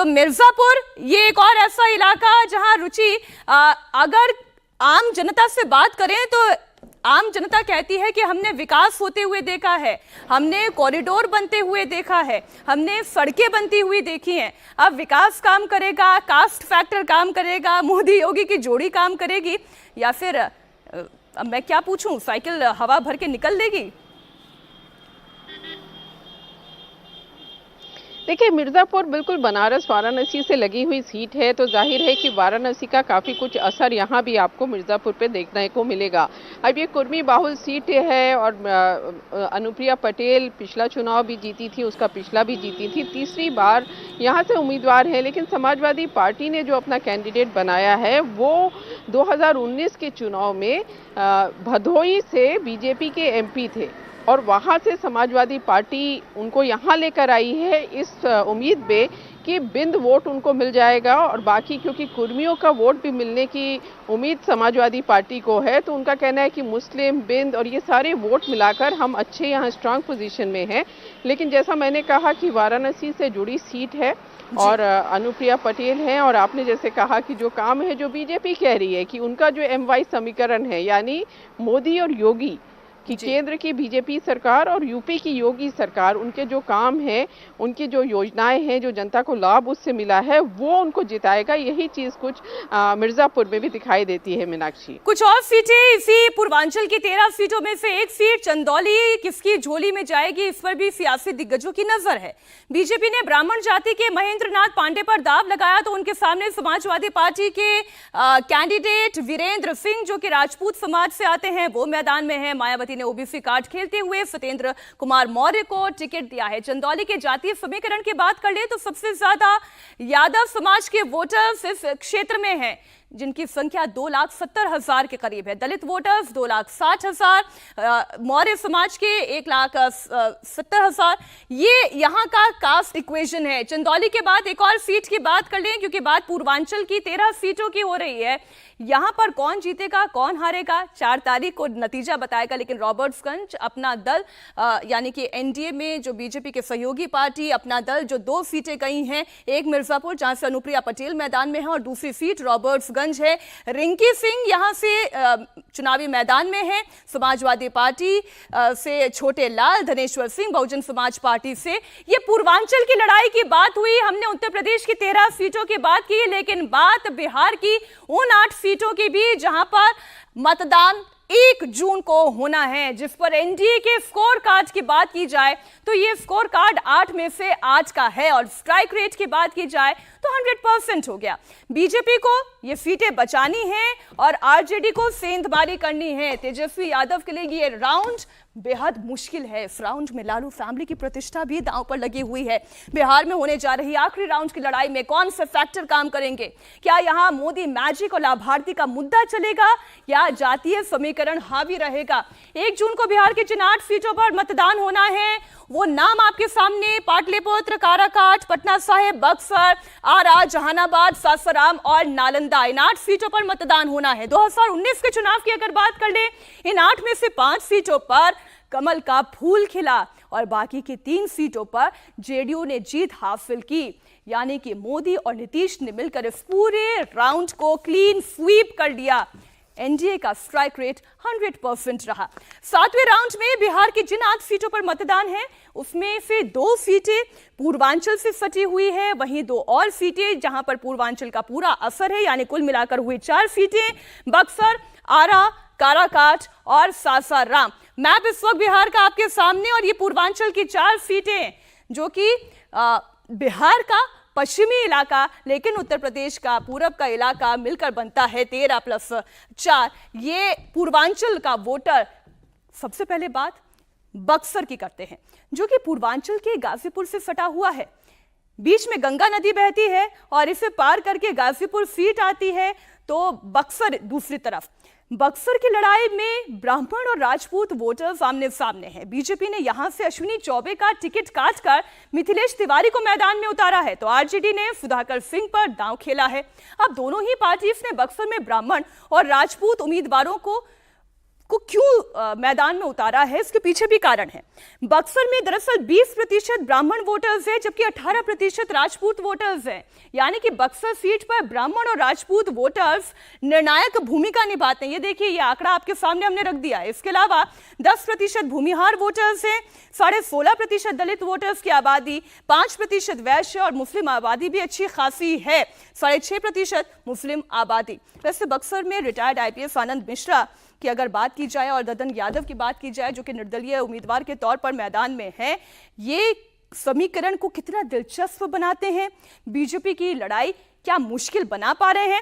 तो मिर्जापुर ये एक और ऐसा इलाका जहां रुचि अगर आम जनता से बात करें तो आम जनता कहती है कि हमने विकास होते हुए देखा है, हमने कॉरिडोर बनते हुए देखा है, हमने सड़कें बनती हुई देखी हैं। अब विकास काम करेगा, कास्ट फैक्टर काम करेगा, मोदी योगी की जोड़ी काम करेगी, या फिर अब मैं क्या पूछूं, साइकिल हवा भर के निकल देगी? देखिए, मिर्ज़ापुर बिल्कुल बनारस वाराणसी से लगी हुई सीट है, तो जाहिर है कि वाराणसी का काफ़ी कुछ असर यहाँ भी आपको मिर्ज़ापुर पे देखने को मिलेगा। अब ये कुर्मी बाहुल सीट है और अनुप्रिया पटेल पिछला चुनाव भी जीती थी, उसका पिछला भी जीती थी, तीसरी बार यहाँ से उम्मीदवार है। लेकिन समाजवादी पार्टी ने जो अपना कैंडिडेट बनाया है वो 2019 के चुनाव में भदोही से बीजेपी के एमपी थे और वहाँ से समाजवादी पार्टी उनको यहाँ लेकर आई है इस उम्मीद पे कि बिंद वोट उनको मिल जाएगा। और बाकी क्योंकि कुर्मियों का वोट भी मिलने की उम्मीद समाजवादी पार्टी को है, तो उनका कहना है कि मुस्लिम, बिंद और ये सारे वोट मिलाकर हम अच्छे यहाँ स्ट्रांग पोजीशन में हैं। लेकिन जैसा मैंने कहा कि वाराणसी से जुड़ी सीट है और अनुप्रिया पटेल हैं, और आपने जैसे कहा कि जो काम है जो बीजेपी कह रही है कि उनका जो MY समीकरण है, यानी मोदी और योगी कि केंद्र की बीजेपी सरकार और यूपी की योगी सरकार, उनके जो काम है, उनकी जो योजनाएं हैं, जो जनता को लाभ उससे मिला है, वो उनको जिताएगा। यही चीज कुछ मिर्जापुर में भी दिखाई देती है। मीनाक्षी, कुछ और सीटें इसी पूर्वांचल की 13 सीटों में से एक सीट चंदौली किसकी झोली में जाएगी, इस पर भी सियासी दिग्गजों की नजर है। बीजेपी ने ब्राह्मण जाति के महेंद्र नाथ पांडे पर दाव लगाया, तो उनके सामने समाजवादी पार्टी के कैंडिडेट वीरेंद्र सिंह जो कि राजपूत समाज से आते हैं वो मैदान में है। मायावती ने ओबीसी कार्ड खेलते हुए सत्येंद्र कुमार मौर्य को टिकट दिया है। चंदौली के जातीय समीकरण की बात कर ले तो सबसे ज्यादा यादव समाज के वोटर्स इस क्षेत्र में हैं, जिनकी संख्या 2,70,000 के करीब है। दलित वोटर्स 2,60,000, मौर्य समाज के 1,70,000। ये यहाँ का कास्ट इक्वेशन है। चंदौली के बाद एक और सीट की बात कर लें, क्योंकि बात पूर्वांचल की 13 सीटों की हो रही है। यहाँ पर कौन जीतेगा, कौन हारेगा, 4 तारीख को नतीजा बताएगा। लेकिन रॉबर्ट्सगंज अपना दल यानी कि एनडीए में जो बीजेपी के सहयोगी पार्टी, अपना दल जो 2 सीटें गई हैं, एक मिर्जापुर जहां से अनुप्रिया पटेल मैदान में है और दूसरी सीट रॉबर्ट्सगंज है। रिंकी सिंह यहां से चुनावी मैदान में है। समाजवादी पार्टी से छोटे लाल, धनेश्वर सिंह बहुजन समाज पार्टी से। ये पूर्वांचल की लड़ाई की बात हुई। हमने उत्तर प्रदेश की 13 सीटों की बात की, लेकिन बात बिहार की उन 8 सीटों की भी जहां पर मतदान 1 जून को होना है, जिस पर एनडीए के स्कोर कार्ड की बात की जाए तो ये स्कोर कार्ड 8 में से 8 का है, और स्ट्राइक रेट की बात की जाए तो 100% हो गया। बीजेपी को ये सीटें बचानी है और आरजेडी को सेंधमारी करनी है। तेजस्वी यादव के लिए ये राउंड बेहद मुश्किल है। इस राउंड में लालू फैमिली की प्रतिष्ठा भी दांव पर लगी हुई है। बिहार में होने जा रही आखिरी राउंड की लड़ाई में कौन से फैक्टर काम करेंगे? क्या यहां मोदी मैजिक और लाभार्थी का मुद्दा चलेगा या जातीय समीकरण हावी रहेगा? 1 जून को बिहार की जिन 8 सीटों पर मतदान होना है वो नाम आपके सामने पाटलिपुत्र, काराकाट, पटना साहिब, बक्सर, आरा, जहानाबाद, सासाराम और नालंदा। इन 8 सीटों पर मतदान होना है। 2019 के चुनाव की अगर बात कर ले, इन 8 में से 5 सीटों पर कमल का फूल खिला और बाकी की 3 सीटों पर जेडीयू ने जीत हासिल की। यानी कि मोदी और नीतीश ने मिलकर इस पूरे राउंड को क्लीन स्वीप कर लिया। एनडीए का स्ट्राइक रेट 100% रहा। 7वें राउंड में बिहार की जिन 8 सीटों पर मतदान है उसमें से 2 सीटें पूर्वांचल से सटी हुई है, वहीं 2 और सीटें जहां पर पूर्वांचल का पूरा असर है, यानी कुल मिलाकर हुए 4 सीटें बक्सर, आरा, काराकाट और सासाराम। मैप इस वक्त बिहार का आपके सामने, और ये पूर्वांचल की 4 सीटें जो कि बिहार का पश्चिमी इलाका, लेकिन उत्तर प्रदेश का पूरब का इलाका मिलकर बनता है 13+4। ये पूर्वांचल का वोटर। सबसे पहले बात बक्सर की करते हैं, जो कि पूर्वांचल के गाजीपुर से सटा हुआ है। बीच में गंगा नदी बहती है और इसे पार करके गाजीपुर सीट आती है, तो बक्सर दूसरी तरफ। बक्सर की लड़ाई में ब्राह्मण और राजपूत वोटर आमने सामने हैं। बीजेपी ने यहां से अश्विनी चौबे का टिकट काटकर मिथिलेश तिवारी को मैदान में उतारा है, तो आरजेडी ने सुधाकर सिंह पर दांव खेला है। अब दोनों ही पार्टीज ने बक्सर में ब्राह्मण और राजपूत उम्मीदवारों को को क्यों मैदान में उतारा है, इसके पीछे भी कारण है। बक्सर में दरअसल 20% ब्राह्मण वोटर्स हैं, जबकि 18% राजपूत वोटर्स हैं। यानी कि बक्सर सीट पर ब्राह्मण और राजपूत वोटर्स निर्णायक भूमिका निभाते हैं। ये देखिए, ये आंकड़ा आपके सामने हमने रख दिया है। इसके अलावा 10% भूमिहार वोटर्स हैं, 16.5% दलित वोटर्स की आबादी, 5% वैश्य और मुस्लिम आबादी भी अच्छी खासी है, 6.5% मुस्लिम आबादी। वैसे बक्सर में रिटायर्ड IPS आनंद मिश्रा की अगर बात की जाए और ददन यादव की बात की जाए, जो कि निर्दलीय उम्मीदवार के तौर पर मैदान में हैं, ये समीकरण को कितना दिलचस्प बनाते हैं, बीजेपी की लड़ाई क्या मुश्किल बना पा रहे हैं।